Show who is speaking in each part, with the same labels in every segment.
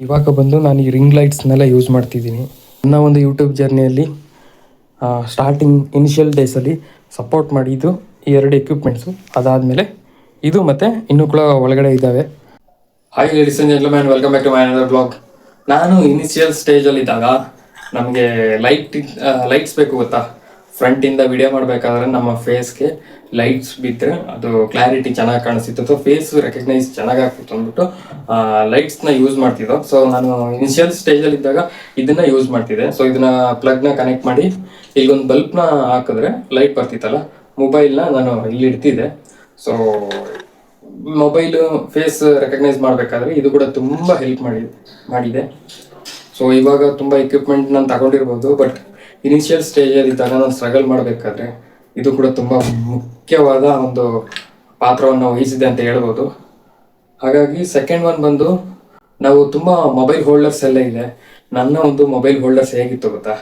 Speaker 1: ಇವಾಗ ಬಂದು ನಾನು ಈ ರಿಂಗ್ ಲೈಟ್ಸ್ನೆಲ್ಲ ಯೂಸ್ ಮಾಡ್ತಿದ್ದೀನಿ. ನನ್ನ ಒಂದು ಯೂಟ್ಯೂಬ್ ಜರ್ನಿಯಲ್ಲಿ ಸ್ಟಾರ್ಟಿಂಗ್ ಇನಿಷಿಯಲ್ ಡೇಸಲ್ಲಿ ಸಪೋರ್ಟ್ ಮಾಡಿದ್ದು ಈ ಎರಡು ಎಕ್ವಿಪ್ಮೆಂಟ್ಸು. ಅದಾದಮೇಲೆ ಇದು ಮತ್ತು ಇನ್ನೂ ಕೂಡ ಒಳಗಡೆ ಇದ್ದಾವೆ. Hi ladies and gentleman, welcome back to my another blog. ನಾನು ಇನಿಷಿಯಲ್ ಸ್ಟೇಜಲ್ಲಿದ್ದಾಗ ನಮಗೆ ಲೈಟ್ಸ್ ಬೇಕು ಗೊತ್ತಾ. ಫ್ರಂಟಿಂದ ವಿಡಿಯೋ ಮಾಡಬೇಕಾದ್ರೆ ನಮ್ಮ ಫೇಸ್ಗೆ ಲೈಟ್ಸ್ ಬಿದ್ದರೆ ಅದು ಕ್ಲಾರಿಟಿ ಚೆನ್ನಾಗಿ ಕಾಣಿಸ್ತಿತ್ತು ಅಥವಾ ಫೇಸ್ ರೆಕಗ್ನೈಸ್ ಚೆನ್ನಾಗಿ ಆಗ್ತಿತ್ತು ಅಂದ್ಬಿಟ್ಟು ಲೈಟ್ಸ್ನ ಯೂಸ್ ಮಾಡ್ತಿದ್ದೋ. ಸೊ ನಾನು ಇನಿಷಿಯಲ್ ಸ್ಟೇಜಲ್ಲಿದ್ದಾಗ ಇದನ್ನ ಯೂಸ್ ಮಾಡ್ತಿದ್ದೆ. ಸೊ ಇದನ್ನ ಪ್ಲಗ್ನ ಕನೆಕ್ಟ್ ಮಾಡಿ ಇಲ್ಲೊಂದು ಬಲ್ಬ್ನ ಹಾಕಿದ್ರೆ ಲೈಟ್ ಬರ್ತಿತ್ತಲ್ಲ, ಮೊಬೈಲ್ನ ನಾನು ಇಲ್ಲಿ ಇಡ್ತಿದ್ದೆ. ಸೊ ಮೊಬೈಲು ಫೇಸ್ ರೆಕಗ್ನೈಸ್ ಮಾಡಬೇಕಾದ್ರೆ ಇದು ಕೂಡ ತುಂಬ ಹೆಲ್ಪ್ ಮಾಡಿದೆ. ಸೊ ಇವಾಗ ತುಂಬ ಎಕ್ವಿಪ್ಮೆಂಟ್ ನಾನು ತಗೊಂಡಿರ್ಬೋದು, ಬಟ್ ಇನಿಷಿಯಲ್ ಸ್ಟೇಜಲ್ಲಿ ಇದ್ದಾಗ ನಾನು ಸ್ಟ್ರಗಲ್ ಮಾಡಬೇಕಾದ್ರೆ ಇದು ಕೂಡ ತುಂಬ ಮುಖ್ಯವಾದ ಒಂದು ಪಾತ್ರವನ್ನು ವಹಿಸಿದೆ ಅಂತ ಹೇಳ್ಬೋದು. ಹಾಗಾಗಿ ಸೆಕೆಂಡ್ ಒನ್ ಬಂದು, ನಾವು ತುಂಬ ಮೊಬೈಲ್ ಹೋಲ್ಡರ್ಸ್ ಎಲ್ಲ ಇದೆ. ನನ್ನ ಒಂದು ಮೊಬೈಲ್ ಹೋಲ್ಡರ್ಸ್ ಹೇಗಿತ್ತು ಗೊತ್ತಾ,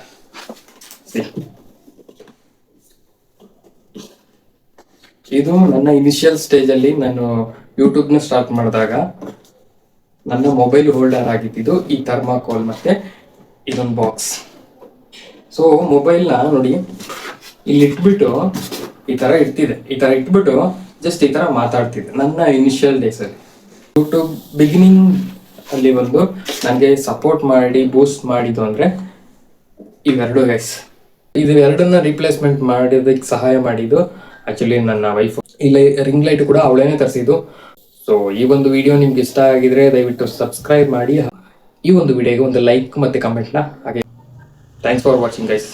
Speaker 1: ಇದು ನನ್ನ ಇನಿಷಿಯಲ್ ಸ್ಟೇಜಲ್ಲಿ ನಾನು ಯೂಟ್ಯೂಬ್ನ ಸ್ಟಾರ್ಟ್ ಮಾಡಿದಾಗ ನನ್ನ ಮೊಬೈಲ್ ಹೋಲ್ಡರ್ ಆಗಿದ್ದು ಈ ಥರ್ಮಾಕೋಲ್ ಮತ್ತೆ ಇದೊಂದು ಬಾಕ್ಸ್. ಸೊ ಮೊಬೈಲ್ನ ನೋಡಿ ಇಲ್ಲಿ ಇಟ್ಬಿಟ್ಟು ಈ ಥರ ಇಟ್ಬಿಟ್ಟು ಜಸ್ಟ್ ಈ ಥರ ಮಾತಾಡ್ತಿದ್ದೆ ನನ್ನ ಇನಿಷಿಯಲ್ ಡೇಸಲ್ಲಿ. ಯೂಟ್ಯೂಬ್ ಬಿಗಿನಿಂಗ್ ಅಲ್ಲಿ ಒಂದು ನನಗೆ ಸಪೋರ್ಟ್ ಮಾಡಿ ಬೂಸ್ಟ್ ಮಾಡಿದ್ದು ಅಂದರೆ ಇವೆರಡು ಗೈಸ್. ಇದು ಎರಡನ್ನ ರಿಪ್ಲೇಸ್ಮೆಂಟ್ ಮಾಡೋದಕ್ಕೆ ಸಹಾಯ ಮಾಡಿದ್ದು ಆ್ಯಕ್ಚುಲಿ ನನ್ನ ವೈಫ್. ಇಲ್ಲ ರಿಂಗ್ ಲೈಟ್ ಕೂಡ ಅವಳೇನೆ ತರಿಸಿದ್ದು. ಸೊ ಈ ಒಂದು ವಿಡಿಯೋ ನಿಮ್ಗೆ ಇಷ್ಟ ಆಗಿದ್ರೆ ದಯವಿಟ್ಟು ಸಬ್ಸ್ಕ್ರೈಬ್ ಮಾಡಿ. ಈ ಒಂದು ವಿಡಿಯೋಗೆ ಒಂದು ಲೈಕ್ ಮತ್ತು ಕಮೆಂಟ್ನ ಹಾಗೆ. Thanks for watching guys.